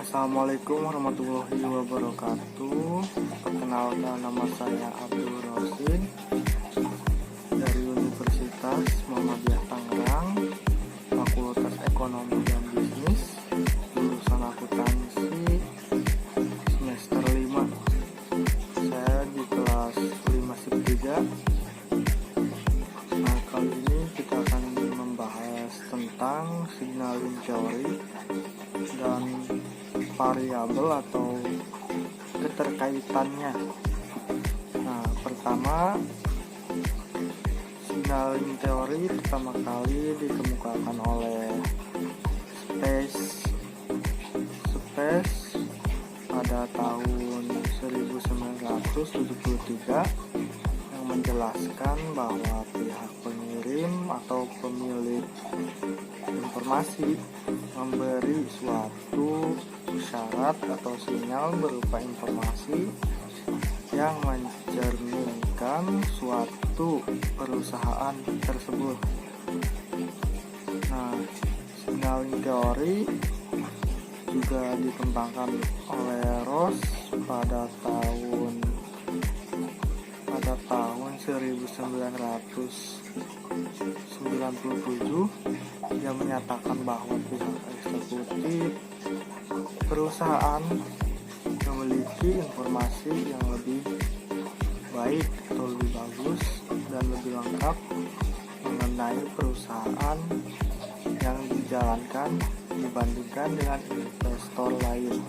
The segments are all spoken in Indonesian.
Assalamualaikum warahmatullahi wabarakatuh. Perkenalkan, nama saya Abdul Rosin dari Universitas Muhammadiyah Tangerang, Fakultas Ekonomi dan Bisnis, jurusan akuntansi semester 5. Saya di kelas 5/3. Nah, kali ini kita akan membahas tentang signaling teori dan variabel atau keterkaitannya. Nah, pertama, signaling teori pertama kali dikemukakan oleh Space pada tahun 1973 yang menjelaskan bahwa pihak pengirim atau pemilik informasi memberi suatu syarat atau sinyal berupa informasi yang mencerminkan suatu perusahaan tersebut. Nah, signaling teori juga dikembangkan oleh Ross pada tahun 1997 yang menyatakan bahwa pihak eksekutif perusahaan memiliki informasi yang lebih baik atau lebih bagus dan lebih lengkap mengenai perusahaan yang dijalankan dibandingkan dengan investor lain.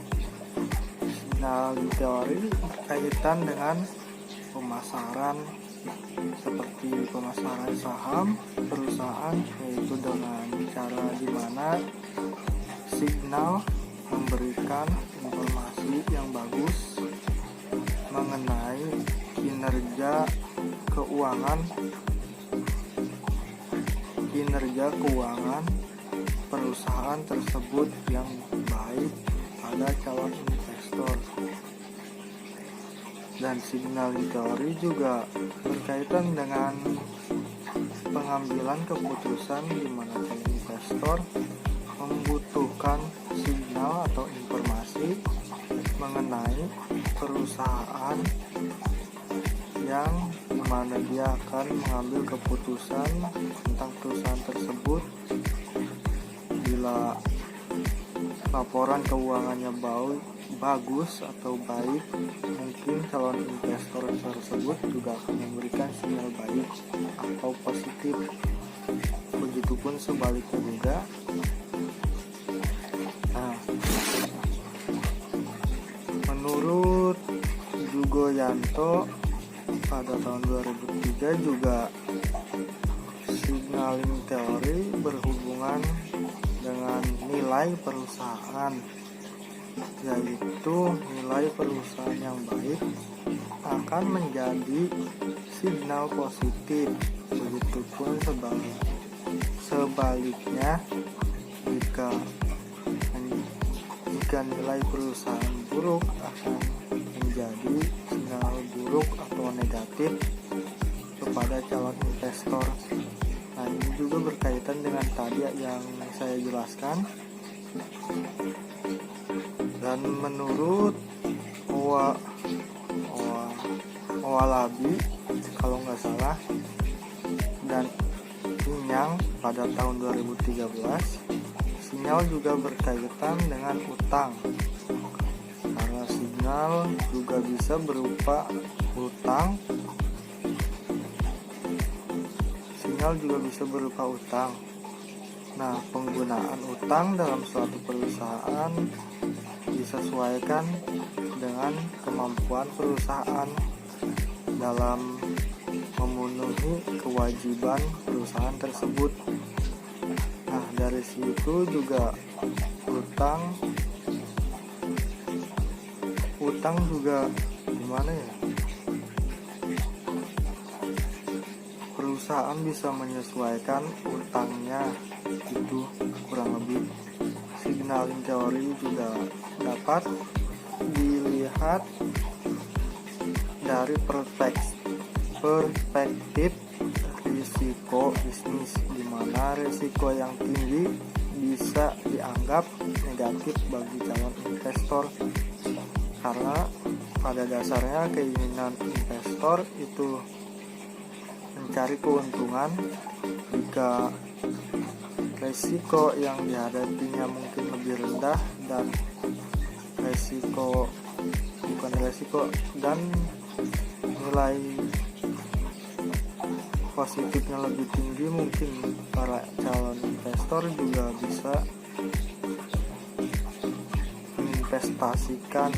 Signaling teori berkaitan dengan pemasaran seperti pemasaran saham perusahaan, yaitu dengan cara di mana signal memberikan informasi yang bagus mengenai kinerja keuangan perusahaan tersebut yang baik pada calon investor. Dan signaling teori juga berkaitan dengan pengambilan keputusan di mana investor membutuhkan signal atau informasi mengenai perusahaan yang dimana dia akan mengambil keputusan tentang perusahaan tersebut. Bila laporan keuangannya bagus atau baik, mungkin calon investor tersebut juga akan memberikan sinyal baik atau positif. Begitupun sebaliknya juga. Nah, menurut Jugoyanto pada tahun 2003 juga signaling teori berhubungan dengan nilai perusahaan, yaitu nilai perusahaan yang baik akan menjadi signal positif. Begitupun sebaliknya, jika nilai perusahaan buruk akan menjadi sinyal buruk atau negatif kepada calon investor. Nah, ini juga berkaitan dengan tadi yang saya jelaskan. Dan menurut Owalabi kalau nggak salah dan Inyang pada tahun 2013, sinyal juga berkaitan dengan utang, karena sinyal juga bisa berupa utang. Nah, penggunaan utang dalam suatu perusahaan disesuaikan dengan kemampuan perusahaan dalam memenuhi kewajiban perusahaan tersebut. Nah, dari situ juga utang juga gimana ya? Perusahaan bisa menyesuaikan utangnya, itu kurang lebih. Signaling teori juga dapat dilihat dari perspektif risiko bisnis, di mana risiko yang tinggi bisa dianggap negatif bagi calon investor, karena pada dasarnya keinginan investor itu mencari keuntungan. Jika resiko yang dihadapinya mungkin lebih rendah dan nilai positifnya lebih tinggi, mungkin para calon investor juga bisa menginvestasikan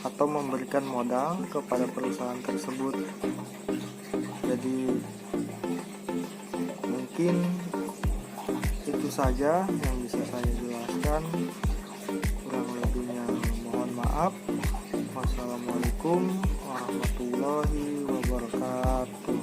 atau memberikan modal kepada perusahaan tersebut. Jadi mungkin itu saja yang bisa saya jelaskan, kurang lebihnya mohon maaf. Wassalamualaikum warahmatullahi wabarakatuh.